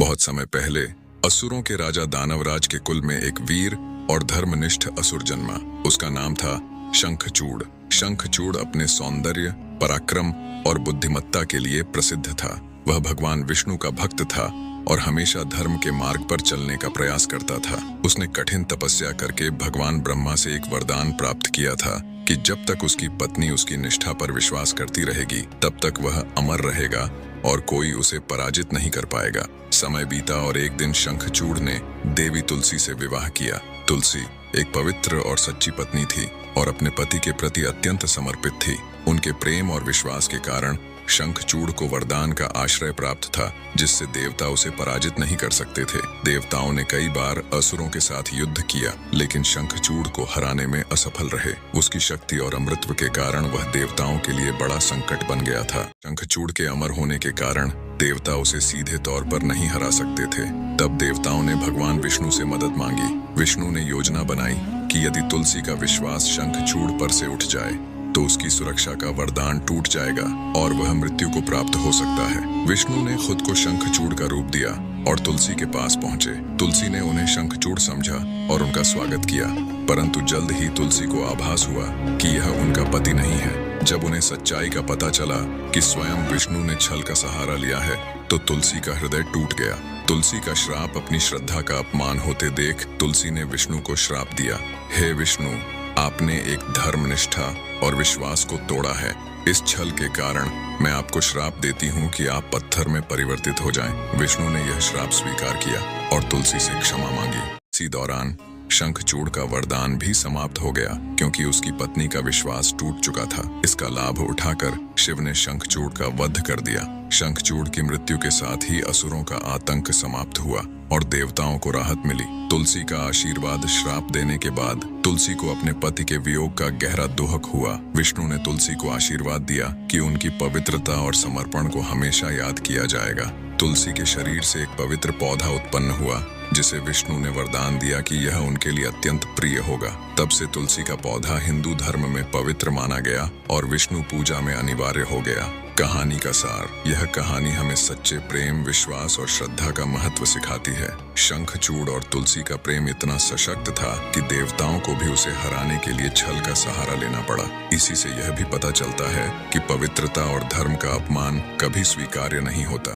बहुत समय पहले असुरों के राजा दानवराज के कुल में एक वीर और धर्मनिष्ठ असुर जन्मा। उसका नाम था शंखचूड़। शंखचूड़ अपने सौंदर्य, पराक्रम और बुद्धिमत्ता के लिए प्रसिद्ध था। वह भगवान विष्णु का भक्त था और हमेशा धर्म के मार्ग पर चलने का प्रयास करता था। उसने कठिन तपस्या करके भगवान ब्रह्मा से एक वरदान प्राप्त किया था कि जब तक उसकी पत्नी उसकी निष्ठा पर विश्वास करती रहेगी तब तक वह अमर रहेगा और कोई उसे पराजित नहीं कर पाएगा। समय बीता और एक दिन शंखचूड़ ने देवी तुलसी से विवाह किया। तुलसी एक पवित्र और सच्ची पत्नी थी और अपने पति के प्रति अत्यंत समर्पित थी। उनके प्रेम और विश्वास के कारण शंखचूड़ को वरदान का आश्रय प्राप्त था जिससे देवता उसे पराजित नहीं कर सकते थे। देवताओं ने कई बार असुरों के साथ युद्ध किया लेकिन शंखचूड़ को हराने में असफल रहे। उसकी शक्ति और अमृतत्व के कारण वह देवताओं के लिए बड़ा संकट बन गया था। शंखचूड़ के अमर होने के कारण देवता उसे सीधे तौर पर नहीं हरा सकते थे। तब देवताओं ने भगवान विष्णु से मदद मांगी। विष्णु ने योजना बनाई कि यदि तुलसी का विश्वास शंखचूड़ पर से उठ जाए तो उसकी सुरक्षा का वरदान टूट जाएगा और वह मृत्यु को प्राप्त हो सकता है। विष्णु ने खुद को शंखचूड़ का रूप दिया और तुलसी के पास पहुंचे। तुलसी ने उन्हें शंखचूड़ समझा और उनका स्वागत किया, परंतु जल्द ही तुलसी को आभास हुआ कि यह उनका पति नहीं है। जब उन्हें सच्चाई का पता चला कि स्वयं विष्णु ने छल का सहारा लिया है तो तुलसी का हृदय टूट गया। तुलसी का श्राप अपनी श्रद्धा का अपमान होते देख तुलसी ने विष्णु को श्राप दिया, हे विष्णु, आपने एक धर्मनिष्ठा और विश्वास को तोड़ा है। इस छल के कारण मैं आपको श्राप देती हूँ कि आप पत्थर में परिवर्तित हो जाएं। विष्णु ने यह श्राप स्वीकार किया और तुलसी से क्षमा मांगी। इसी दौरान शंखचूड़ का वरदान भी समाप्त हो गया क्योंकि उसकी पत्नी का विश्वास टूट चुका था। इसका लाभ उठाकर शिव ने शंखचूड़ का वध कर दिया। शंखचूड़ की मृत्यु के साथ ही असुरों का आतंक समाप्त हुआ और देवताओं को राहत मिली। तुलसी का आशीर्वाद श्राप देने के बाद तुलसी को अपने पति के वियोग का गहरा दुख हुआ। विष्णु ने तुलसी को आशीर्वाद दिया कि उनकी पवित्रता और समर्पण को हमेशा याद किया जाएगा। तुलसी के शरीर से एक पवित्र पौधा उत्पन्न हुआ जिसे विष्णु ने वरदान दिया कि यह उनके लिए अत्यंत प्रिय होगा। तब से तुलसी का पौधा हिंदू धर्म में पवित्र माना गया और विष्णु पूजा में अनिवार्य हो गया। कहानी का सार, यह कहानी हमें सच्चे प्रेम, विश्वास और श्रद्धा का महत्व सिखाती है। शंखचूड़ और तुलसी का प्रेम इतना सशक्त था कि देवताओं को भी उसे हराने के लिए छल का सहारा लेना पड़ा। इसी से यह भी पता चलता है कि पवित्रता और धर्म का अपमान कभी स्वीकार्य नहीं होता।